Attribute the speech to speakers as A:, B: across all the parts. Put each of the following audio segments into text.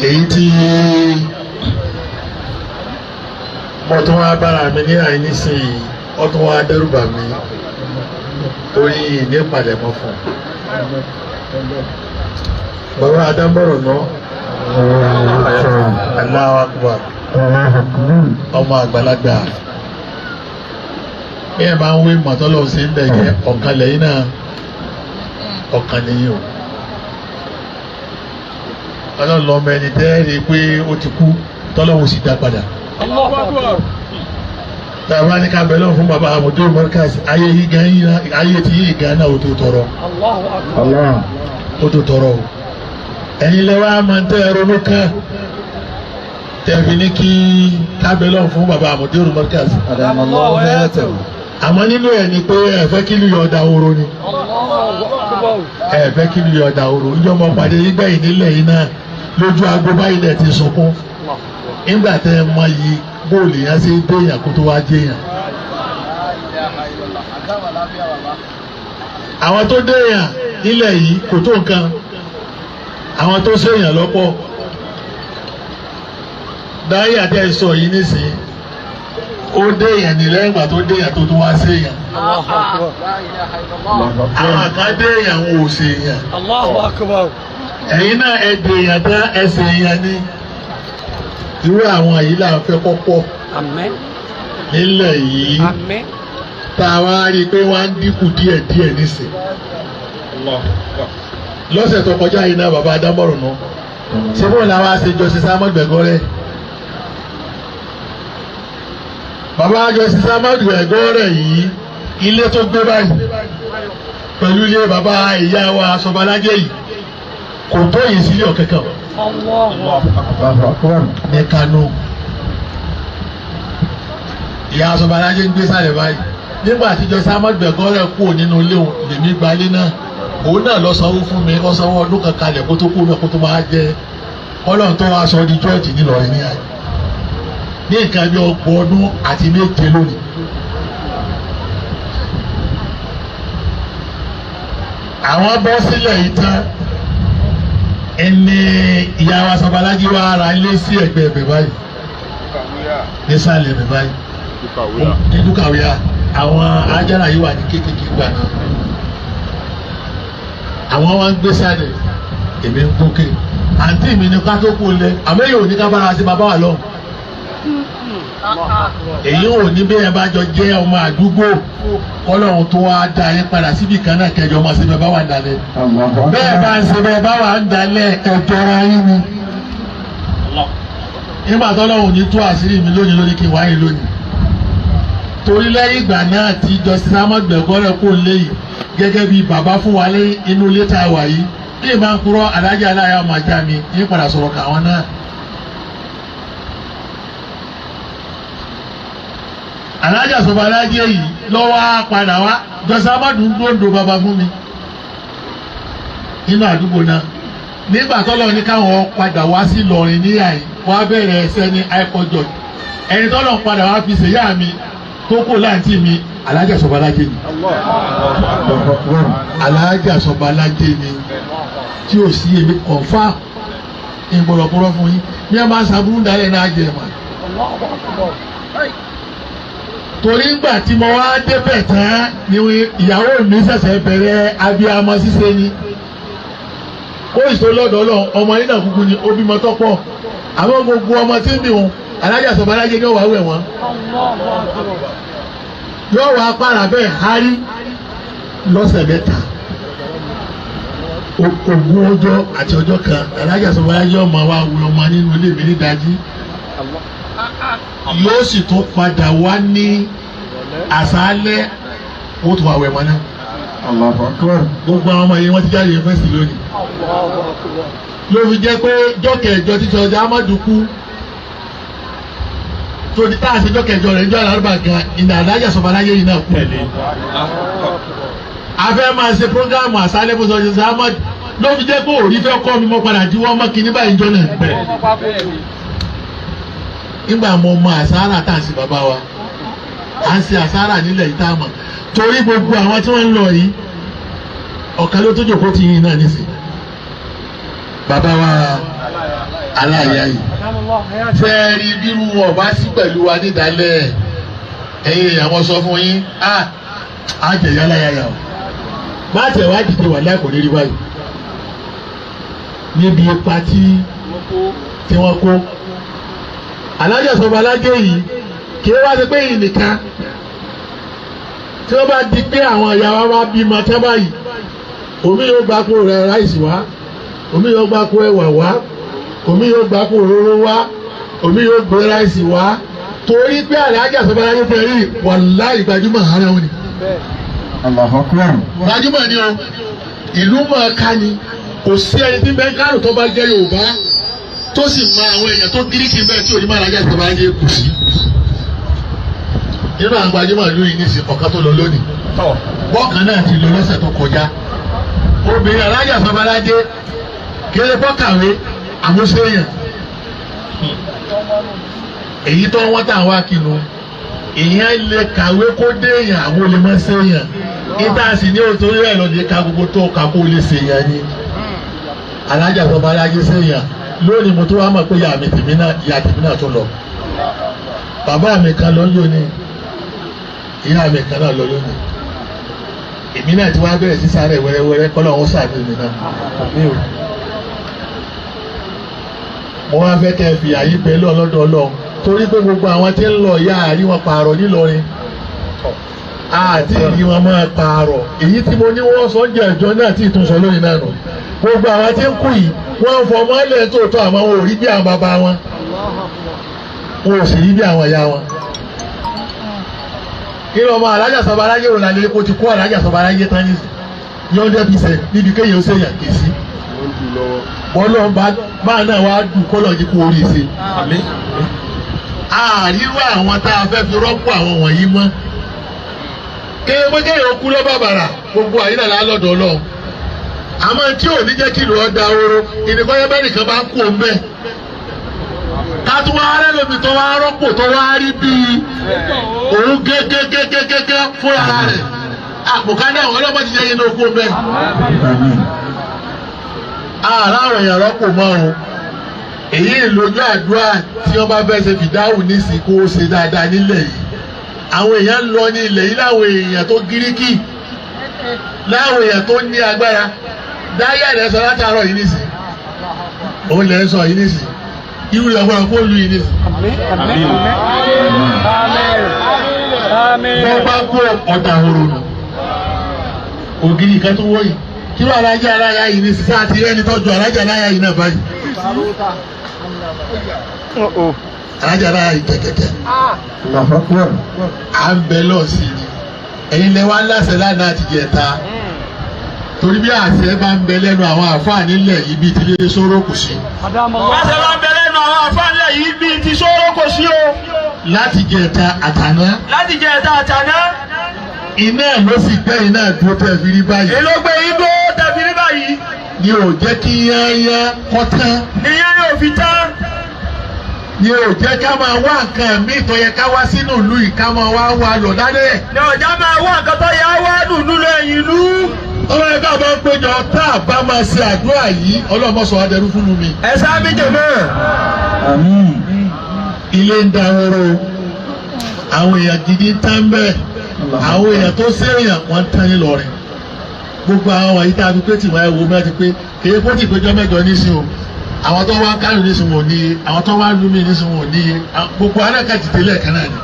A: èyí tí mo tún wá bára mi ní àìnísìnyí ó tún wá dẹ́rùbà mi torí ní ìpàdémọ́ fún bàbá adámbọ̀rọ̀ náà Allahu Akbar ọmọ àgbàlagbà bí ẹ bá ń wé mọ̀tọ́lọ́ sí ń bẹ̀yẹ ọ̀kan lẹ́yìn náà ọ̀kan lẹ́yìn o ọlọ́run lọ́mọ ẹni tẹ́ẹ̀rí pé ó ti kú tọ́lọ́wọ́ sì dá padà. Tàbá ní ká bẹ̀rẹ̀ fún bàbá àmọ̀dé Markaz ayé tí yìí gan náà ó tó tọrọ. Ó tó tọrọ o. Ẹ̀yin lẹ́wọ́ á máa ń tẹ́ ẹ̀rọ lókàn. Tẹ̀fi ní kí ká bẹ̀rẹ̀ fún bàbá àmọ̀dé Markaz. Àmọ́ nínú ẹ̀ ni pé ẹ fẹ́ kí lùyọ̀ ọ̀dà oró ni. Ẹ fẹ́ kí lùyọ̀ ọ̀dà oró. Ìjọba pàdé nígbà yìí nílẹ̀ yìí náà lójú agbo báyìí lẹ̀ ti sunkún. Nígbà tẹ́ ẹ mọ yìí bóòlù yẹn ṣe déèyàn kó tó wá déèyàn. Àwọn tó déèyàn nílẹ̀ yìí kò tó nǹkan. Àwọn tó ṣèyàn lọ́pọ̀. Dáyé àti ẹ̀sọ́ yìí nísìnyí. Ó déèyàn ní lẹ́yìn ìgbà tó déèyàn tó wá séèyàn. Àwọn kan déèyàn wọn ò séèyàn. Ẹ̀yin náà ẹ déèyàn tán ẹ séèyàn ní. Irú àwọn yìí là ń fẹ́ kọ́kọ́ nílẹ̀ yìí tá a wá rí i pé wọ́n á ń dínkù díẹ̀díẹ̀ nísìn. Lọ́sẹ̀ tó kọjá yìí náà bàbá Adámọ̀rọ̀ náà ṣé bóun làwọn àṣejọ sí Samuel Gbẹ̀gọ́rẹ́. Bàbá àjọsí Samuel Gbẹ̀gọ́rẹ́ yìí ilé tó gbé báyìí pẹ̀lú ilé bàbá ìyá wa Sọbalájẹ́ yìí kò tó yìí sílé ọ̀kẹ́kẹ́ ní Kano. Ìyá Sọbalájẹ́ ń gbé sálẹ̀ báyìí nígbà tíjọ Samuel Gbẹ̀gọ́rẹ́ kú nínú ilé òun lèmi gbalé náà òun náà lọ sanwó fún mi kó sanwó ọdún kan kalẹ̀ kó tó kú náà kó tó máa jẹ Ọlọ́run tó wá sọ di jọ́ọ̀jì nílọrin ní àyè ní nǹkan bí 30 ọdún àti 7 lónìí. Àwọn bọ́ sílẹ̀ yìí tán ẹni ìyá wa Sọbalájẹ́ wa ara ilé sí ẹ̀gbẹ́ ẹ̀bẹ̀ báyìí nísàlẹ̀ ẹ̀bẹ̀ báyìí ní Dúkàwíà àwọn ajára yìí wà ní kékeré gbà náà. Àwọn wa ń gbé sálẹ̀ èmi ń gòkè àǹtí mi ní ká tó kú lẹ àmọ́ èyí ò ní ká bára sí bàbá wa lọ. Èyí ò ní bí ẹ bá jọ jẹ́ ọmọ àdúgbò kọ́lọ́run tó wá dá yín padà síbi kan náà kẹjọ ọmọ sí bẹ́ẹ̀ bá wà ń dalẹ̀. Bẹ́ẹ̀ bá ń ṣe bẹ́ẹ̀ bá wà ń dalẹ̀ ẹ̀jọ̀ ara yín ni. Nígbà tọ́lọ́run ní tú àṣírí mi lónìí lórí kí n wáyé lónìí. Torí lẹ́yìn ìgbà náà tí Justice Samuel Gbẹ̀gọ́rẹ́ kò léyìí gẹ́gẹ́ bí bàbá fún wa lé inú ilé tá a wà yìí bí ìbá ń kúrò alájà aláya máa já mi ní padà sọ̀rọ̀ káwọn náà. Alájà Sọbalájẹ́ yìí lọ́wọ́ padà wá Justice Amadu ń dòndò bàbá fún mi nínú àdúgbò náà nígbà tọ́lọ̀ ní káwọn padà wá sí Ìlọrin níyà yìí wọ́n á bẹ̀rẹ̀ ẹsẹ̀ ní àìkọjọ ẹni tọ́lọ̀ padà wá fi ṣèyá mi tó kó láǹtí mi Alájà Sọbalájẹ́ ni Alájà Sọbalájẹ́ ni tí ò sí èmi kọ̀ǹfà ìgbọ̀lọ̀kọ̀rọ̀ fún yín bí wọ́n máa ń sàbúrú dálẹ̀ náà jẹ́ mà. Torí ńgbà tí mo wá débẹ̀ tán ni ìyàwó mi ṣẹ̀ṣẹ̀ bẹ̀rẹ̀ abiyamọ ṣíṣe ni ó ìṣó lọ́dọ̀ Ọlọ́run ọmọ yín náà kúkú ni ó bímọ tọ́pọ̀ àmọ́ gbogbo ọmọ tí ń bì wọn Alájà Sọbalájẹ́ ni ó wà wẹ̀ wọ́n yóò wá pààrà bẹ́ẹ̀ hárí lọ́sẹ̀ mẹ́ta ogún ọjọ́ àti ọjọ́ kan Alájà Sọbalájẹ́ ọmọ wa wù ọmọ nínú ilé mi nídàájí yóò sì tún padà wá ní àṣálẹ́ wọ́n tún wá wẹ̀ mọ́ náà. Gbogbo àwọn ọmọ yẹn wọ́n ti jáde yunifásitì lónìí. Ló fi jẹ́ pé jọ́kẹ̀ẹ́jọ títí ọjà Amadu kú tó di tá a ṣe jọ́kẹ̀ẹ́jọ rẹ̀ ń jọ́ àlárúbà gan ìnà Alájà Sọbalájẹ́ yìí náà kú. A fẹ́ máa ṣe prógámù àṣálẹ́ fún sọ́jọ́ Amadu ló fi jẹ́ pé òrí fẹ́ kọ́ mi mọ́ padà jíwọ́ mọ́ kí ní báyìí jọ náà bẹ̀rẹ̀. Nígbà mo mọ àsárà tá à ń ṣe bàbá wa à ń ṣe àsárà nílẹ̀ yìí tá a mọ̀ torí gbogbo àwọn tí wọ́n ń lọ yìí ọ̀kan ló tó jòkó ti yìn náà nísìn bàbá wa aláya yìí fẹ́ẹ́ rí bírú ọba sí pẹ̀lú wa nídàálẹ̀ ẹ̀yin àwọn sọ fún yín á jẹ̀yà aláya o má tẹ̀ wá dìde wà láìpẹ́ lérí báyìí níbi ipa tí wọ́n kó alájà sọ̀rọ̀ alájẹ́ yìí kí wọ́n wá sí pé yìí nìkan tí wọ́n bá di pé àwọn ìyá wa wá bímọ tẹ́ báyìí omi yóò gbà kó rẹ ráìsì wá omi yóò gbà kó ẹ̀wà wá omi yóò gbà kó òróró wá omi yóò gbé ráìsì wá torí pé alájà sọ̀rọ̀ alájẹ́ fẹ́ rí wàláhì gbajúmọ̀ ara wọn ni. gbajúmọ̀ ni o ìlú mọ̀ọ́ká ni kò sí ẹni tí bẹ́ẹ̀ kárò tó bá jẹ́ Yorùbá tó sì mọ àwọn èèyàn tó gíríkì bẹ́ẹ̀ tí onímọ̀ alájà sọ̀rọ̀ alájẹ́ kù sí. nínú àwọn gbajúmọ̀ ìlú yìí nísìnyí ọ̀kan tó lọ lónìí bọ́ọ̀kan náà ti lọ lọ́sẹ̀ tó kọjá obìnrin alájà sọ̀rọ̀ alájẹ́ kéré bọ́kàwé àmúṣeyàn èyí tó wọ́n tà wá kinu èèyàn lè kàwé kó dé èèyàn àwọn olè mọ́ sẹ́yìn níta sì ní òtò rẹ̀ lọ́dẹ ká gbogbo tó ká kó lè sèyàn ni alájà tó bá lájẹ sẹ́yìn lónìí mo tó wá mọ̀ pé ìyá tèmi náà tó lọ bàbá mi kan lọ lónìí ìyá mi kan náà lọ lónìí èmi náà ti wá bẹ̀rẹ̀ sí sáré wẹ́rẹ́wẹ́rẹ́ kọ́lọ́ wọn sàbí mi náà mo wá fẹ́ kẹ́ fi àyè pẹ̀lú ọlọ́dọ̀ Ọlọ́run torí pé gbogbo àwọn tí ń lọ ìyá àrí wọn pààrọ̀ nílọrin àti ìrí wọn máa pààrọ̀ èyí tí mo ní wọ́n sọ jẹ́ ẹ̀jọ́ náà tí ìtúnṣọ lónìí náà nù gbogbo àwọn tí ń kú yìí wọ́n ń fọmọ́ ilẹ̀ tóòtọ́ àmọ́ wọn ò rí bí àwọn bàbá wọn wọn ò sì rí bí àwọn ìyá wọn. kí ni ọmọ alájà sọba alájẹ òun lálẹ́ kó ti kó alájà sọba alájẹ tán ní yọ̀ọ́dẹ́ bíṣẹ̀ níbi kéèyàn ó ṣèyàn kì í sí bọ́lọ́ bá náà wá dùn kọ́lọ̀ yìí kó orí ṣe. àríwá àwọn tá a fẹ́ fi rọ́pò àwọn wọ̀nyí mọ́ kéèyàn kú lọ́ bàbàrà gbogbo àyínà lálọ́dọ̀ Ọlọ́run àmọ́ tí ò ní jẹ́ kí ìlú ọ̀dà oró ìnìkọ́yẹ́ bẹ́ẹ̀ nìkan bá kú òun bẹ́ẹ̀ tatu wa rẹ lómi tó wá rọ́pò tó wá rí bíi òun gẹ́gẹ́gẹ́gẹ́gẹ́ fúnra rẹ̀ àpòkádà àwọn ọlọ́mọ ti jẹ́ yín ní okú bẹ́ẹ̀. aláwọ̀ èèyàn rọ́pò mọ́ o èyí ìlójú àdúrà tí wọ́n bá fẹ́ ṣe fìdáhùn nísìnyí kó o ṣe dáadáa nílẹ̀ yìí àwọn èèyàn ń lọ ní ilẹ̀ yìí láwọn èèyàn tó gíríkì láwọn èèyàn tó ní agbára dáyà rẹ̀ sọ látàárọ̀ yìí nísìnyí òun lẹ̀ ń sọ yìí nísìnyí irú ìyàwó kó lu yìí nísìnyí. bọ́ bá kó ọ̀tà òrò nù ògiri kan tó wọ́ yìí kí ló alájà aláya yìí ní sísá àti ẹni tọ́jú alájà aláya yìí náà báyìí. alájà aláya yìí kẹ̀kẹ́kẹ́. à ń bẹ lọ́ọ̀sì ni ẹ̀yin lẹ́wọ́ aláṣẹ lánàá àti jẹta torí bí àṣẹ bá ń bẹ lẹ́nu àwọn àfáà nílẹ̀ yìí bíi ti lé sóró kù sí.
B: àṣẹ bá ń bẹ lẹ́nu àwọn àfáà nílẹ̀ yìí bíi ti sóró kù sí o.
A: láti jẹta àtàná.
B: láti jẹta àtàná.
A: iná ló sì gbẹ́ iná dúró tẹ̀ fi rí báyìí.
B: èló gbé igbó tẹ̀ fi rí báyìí.
A: ni ò jẹ́ kí yányá kọ́ tán.
B: ìyẹn yóò fi tán.
A: ni ò jẹ́ ká máa wá nǹkan míì tó yẹ ká wá sínú ìlú yìí ká máa wá lọ lálẹ́.
B: ni ò já máa wá nǹkan tó yẹ wá dùnú lẹ́yìn ìlú.
A: ọmọ ẹgbẹ́ àbá ń péjọ tá a bá máa ṣe àdúrà yìí ọlọ́mọ sọ adẹrú fún mi.
B: ẹ sábì jẹ̀mọ́.
A: ilé ń dahoro àwọn èèyàn gidi ń tán bẹ́ẹ̀ àwọn èèyàn tó séèyàn wọ́n ń tán ní lọ́rẹ̀ gbogbo àwọn wọ̀nyí tá a fi pé tìwọ́n ẹ̀ wò bẹ́ẹ̀ ti pé kéé kó ti péjọ mẹ́jọ nísìn o àwọn tó wá kánú nísìn wọn ò níye àwọn tó wá lumi nísìn wọn ò níye gbogbo alákàtì tẹ́lẹ̀ kan náà ni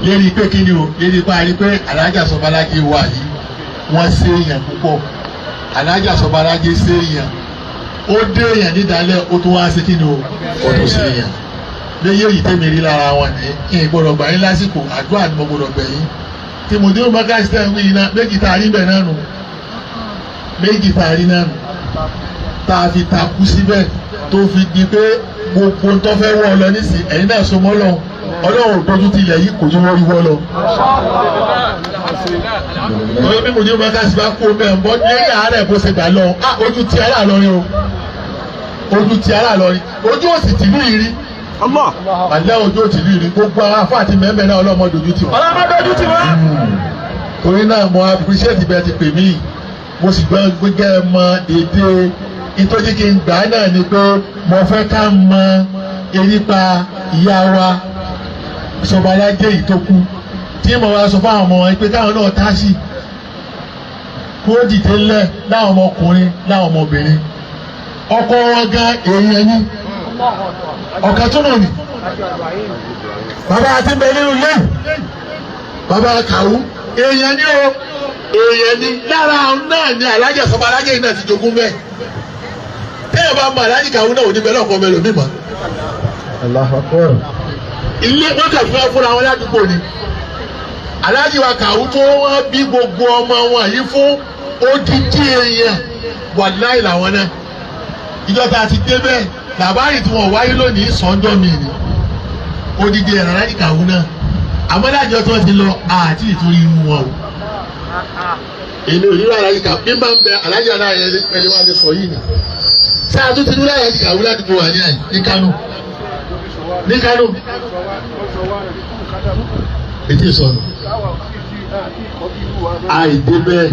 A: lérí pé kí ni o lérí pé a rí pé alájà sọbalájẹ wà yìí wọ́n séèyàn púpọ̀ alájà sọbalájẹ séèyàn ó dé èèyàn nídàálẹ̀ ó tún wá sí kí ni o ó tún séèyàn léyìí èyí tẹ́mi rí lára wọn ní kí n gbọ́dọ̀ gbà yín lásìkò àdúrà ni mo gbọ́dọ̀ gbẹ̀ yín tí mo dé ó mọ́ká sí tẹ́wé yìí náà méjì tá a rí bẹ̀ náà nù méjì tá a rí náà nù tá a fi takú síbẹ̀ tó fi di pé gbogbo ń tọ́fẹ́ wọ́ ọ lọ nísìn ẹ̀yin náà so mọ́ lọ́hùn ọlọ́run gbójú tilẹ̀ yìí kò tún wọ́n rí wọ́ lọ. lórí bí mo dé ó mọ́ká sí bá kó bẹ́ẹ̀ ń bọ́ lẹ́yìn àárẹ̀ bó ṣe gbà lọ ojú ti ara lọrin o ojú ti ara lọrin ojú òsì tìlú yìí rí alẹ́ ojú ò tí rí rí gbogbo àwọn afọ àti mẹ́mẹ́ náà ọlọ́mọ dojú ti wọ́n.
B: ọlọ́mọ dojú ti wọ́n.
A: torí náà mo appreciate bẹ́ẹ̀ ti pè mí mo sì gbọ́ gbẹ́gẹ́ mọ èdè ìtọ́jú kí n gbà náà ni pé mo fẹ́ ká mọ erípa ìyá wa Sọbalájé yìí tó kú tí mo wá sọ fáwọn ọmọ wọn pé káwọn náà tá sí kó dìde ńlẹ̀ láwọn ọmọkùnrin láwọn ọmọbìnrin ọkọ wọn gan èèyàn ní ọ̀kan tó náà nì bàbá àti bẹ nínú ilé bàbá Kàwú èèyàn ní o èèyàn ní lára náà ní Alájà Sọbalájé yìí náà ti jogún bẹ́ẹ̀ tẹ́yẹ̀ bá mọ Alájì Kàwú náà ò ní bẹ́ẹ̀ lọ́kọ̀ mẹ́lòmíì mọ́.
C: Allahu Akbar.
A: ilé wọn kà fúnra wọn ládùúgbò ni Alájì wa Kàwú tó wọn bí gbogbo ọmọ wọn yìí fún odidi èèyàn wàláì làwọn náà ìjọba àti débẹ̀ làbáyé tí wọn wáyé lónìí sọ́njọ́ mi ni odidi ẹ̀rọ Alájì Kàwú náà àmọ́dájọ́ tí wọ́n ti lọ àti ìtúrí inú wọn o èmi ò ní rà Alájì Kàwú bí n bá ń bẹ Alájì aláyẹ ẹni wá lè sọ yìí ni sáà tó ti ní Alájì Kàwú ládùúgbò wà ní àyè ní Kánò ní Kánò ètí ìsọnù àìdé bẹ́ẹ̀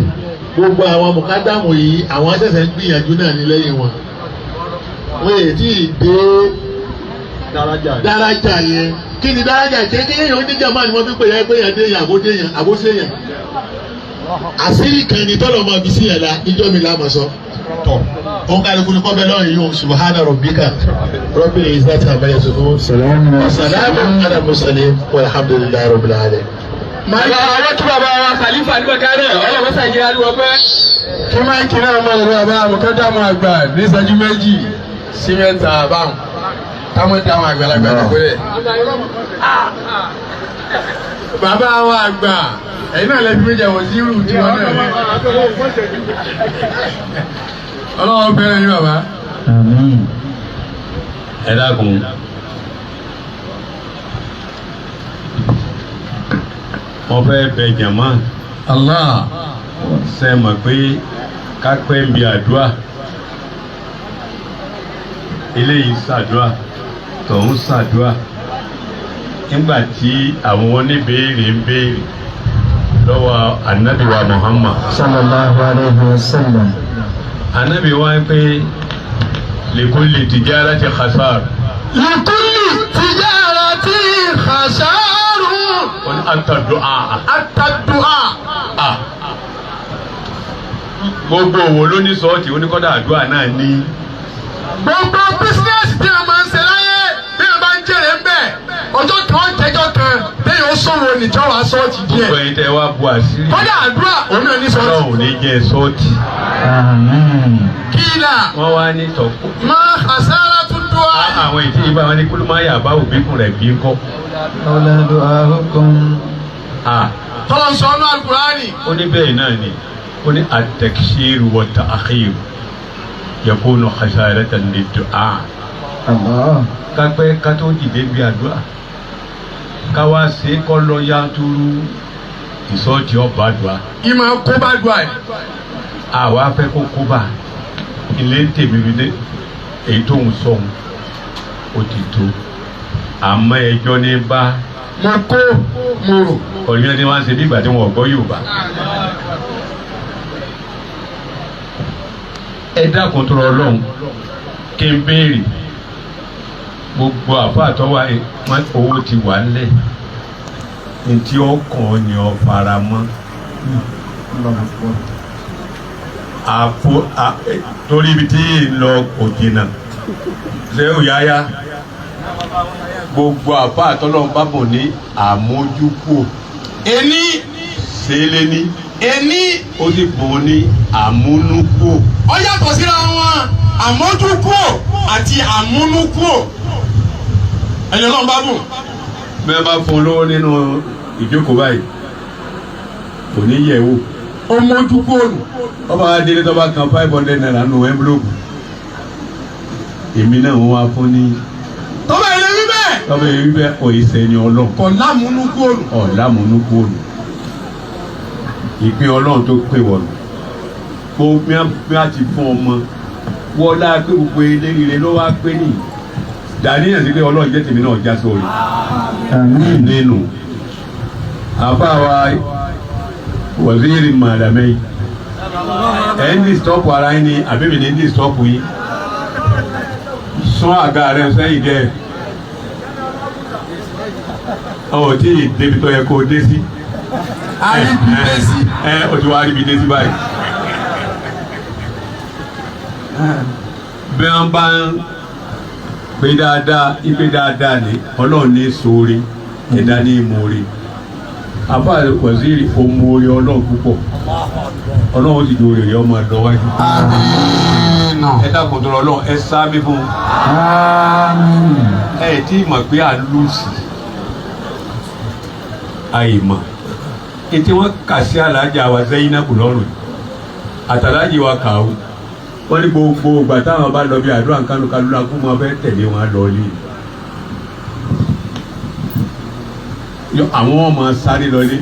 A: gbogbo àwọn mùkádàmù yìí àwọn ṣẹ̀ṣẹ̀ ń gbìyànjú náà ní lẹ́yìn wọn wọ́n yẹ tí ì dé dárájà yẹn kí ni dárájà kékeré yẹn ó ní jàmbá ni wọ́n fi pè yẹn pé yẹn dé yẹn àbóṣe yẹn àṣírí kan ní tọ́lọ̀ máa fi sí yẹn la ìjọ mi lámọ̀ sọ tọ̀ ó ń kálukú ní kọ́bẹ̀ náà yìí ó subhana rabbika rabbil izzati amma yasifun salamun ala mursalin walhamdulillahi rabbil alamin.
C: Màá àwọn tí bàbá wa Khalifa ní bàkà náà ọlọ́mọ sàyè ariwo pẹ́. Kí máa ń kí náà máa lọ bàbá àmọ̀kọ́dàmú àgbà ní ìṣẹ́jú méjì sí mẹ́ta báwọn. Táwọn dáhùn àgbàlagbà dìbò rẹ̀. Bàbá wa àgbà ẹ̀yin náà lẹ́bi méjì àwọn sí irú tiwọn náà. Ọlọ́wọ́ bẹ̀rẹ̀ ní bàbá.
B: ẹ dákun wọ́n fẹ́ bẹ jàmá
C: Allah.
B: ṣe mọ̀ pé kápẹ́ ń bi àdúrà eléyìí ṣàdúrà tọ̀hún ṣàdúrà nígbà tí àwọn oníbèèrè ń béèrè lọ́wọ́ Ànábì wa Muhammad
C: Sallallahu alayhi wa sallam.
B: Ànábì wa pé likulli tijarati khasar
C: Likulli tijarati khasaru.
B: wọ́n ní àtàdùá
C: Àtàdùá.
B: gbogbo òwò ló ní sọ́ọ̀tì oníkọ́dà àdúrà náà ní.
C: Gbogbo bísíǹsì tí a máa ń ṣe láyé bí a bá ń jèrè ń bẹ̀ ọjọ́ kan jẹjọ́ kan lẹ́yìn ó sọ̀rọ̀ nìjọ́ wa sọ́ọ̀tì díẹ̀.
B: gbogbo ẹ̀yin tẹ́ wá bu àṣírí.
C: Kọ́dà àdúrà òun náà ní sọ́ọ̀tì.
B: Ọlọ́run ní jẹ́ sọ́ọ̀tì.
C: Kílà
B: wọ́n wá ní tọ̀kù.
C: máa àsára tún dùn á.
B: àwọn ètí ìbá wọn ní kúlùmáyà bá òbíkùn rẹ̀ bí ń kọ́.
D: Ọlọ́dún àhùkùn.
C: Tọ́lọ̀ ń sọ ọ́nà Al-Qur'ani.
B: ó ní bẹ́ẹ̀ náà ni ó ní at-takshiru wa at-ta'khir yakunu khasaratan lid-du'a. kápẹ́ ká tó dìde bí àdúrà ká wá ṣe é kọ́ lọ yanturu ìsọ́ọ̀tì ọba àdúrà.
C: Ìmọ̀ kó bá dùn àyè.
B: àwa fẹ́ kó kó bá ilé tèmi mi dé èyí tó ń sọ̀hún ó ti tó àmọ́ ẹjọ́ ní bá.
C: Mo kó mo rò.
B: ọ̀rìyàn ni wọ́n ń ṣe bí ìgbà tí wọ́n gbọ́ Yorùbá. ẹ dákun tó rọ Ọlọ́run kí n béèrè gbogbo àfáà tó wà owó ti wà nílẹ̀ ní tí ó kàn ní ọ fara mọ́ àpò torí ibi tí ń lọ kò jìnnà ṣé ò yáyá gbogbo àfáà tọ́lọ́run bá bọ̀ ní àmójúkò
C: Ení.
B: ṣẹlẹ̀ ní
C: Ení.
B: ó sì bọ̀ ní àmúnúkò.
C: Ó yàtọ̀ síra wọn àmójúkúò àti àmúnúkúò. Ẹni Ọlọ́run bá bùn.
B: bẹ́ẹ̀ bá fún un lówó nínú ìjókòó báyìí kò ní yẹ̀ wò.
C: Ó mójúkúò nù.
B: ọba adélé tó bá kan 500 naira nù envelope èmi náà wọ́n wá fún ní.
C: Tọ́ba ilé wí bẹ́ẹ̀.
B: tọ́ba yẹn wípé òyìnbó ni Ọlọ́run.
C: Kò lámúnúkúò nù.
B: ọ̀làmúnúkò nù ìpín Ọlọ́run tó pè wọ̀lù kó bí a ti fún ọmọ wọlá pé gbogbo eléyìí ló wá pé nìyí dàníyàn sí pé Ọlọ́run jẹ́ tèmi náà já sórí nínú àfáàwá waziri malamai ẹ̀ ń disturb ara yín ni àbí mi ní ń disturb yín sún àga rẹ̀ sẹ́yìn dẹ́ ọ̀ tí débi tó yẹ kó o dé sí o ti wá rí mi dé sí báyìí bí wọ́n bá ń pè dáadáa ìpè dáadáa ni ọlọ́run ní sóore ẹ̀dá ní ìmoore àbá waziri òmoore ọlọ́run púpọ̀ ọlọ́run ti dòrè rẹ̀ ọmọ ẹ̀dọ́ wájú. ẹ dákun tó ọlọ́run ẹ sáábí fún ẹ tí mọ̀ pé à ń lùsì àìmọ̀ ètí wọ́n kà sí alájà wa Zainabu lọ́rùn àtàlájì wa kàó wọ́n ní gbogbo ìgbà táwọn bá lọ bí àdúrà kánúkánú la kó máa fẹ́ tẹ̀lé wọn lọ lé àwọn ọmọ sáré lọlé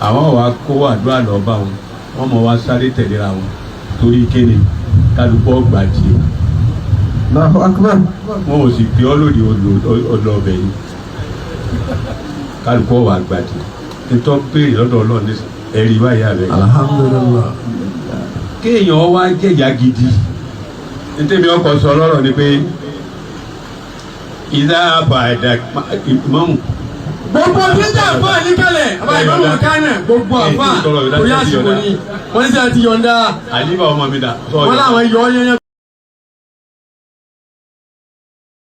B: àwọn wa kó àdúrà lọ bá wọn wọ́n mọ̀ wá sáré tẹ̀léra wọn torí kéde kálukọ́ gbà tiẹ̀ wọn ò sì pé ọlọ́dì ọlọ́ọ̀bẹ yìí kálukọ́ wà gbà tiẹ̀ nítorí béèrè lọ́dọ̀ ọlọ́ọ̀ ní ẹ̀rí báyà rẹ̀.
C: alhamdulillah.
B: kéèyàn wá jẹ̀yà gidi nítorí ọkọ̀ sọ lọ́rọ̀ ni pé ìdá àbàdà ìmọ̀mù.
C: gbogbo níjà àfa àníkàlẹ̀ àbá ìmọ̀mù kánà gbogbo àfa kò yá àsìkò ni wọ́n ní sẹ́yìn ti yọ̀ǹda.
B: àlífà ọmọ mi dà.
C: wọ́n láwọn yọ ọ́ yẹn.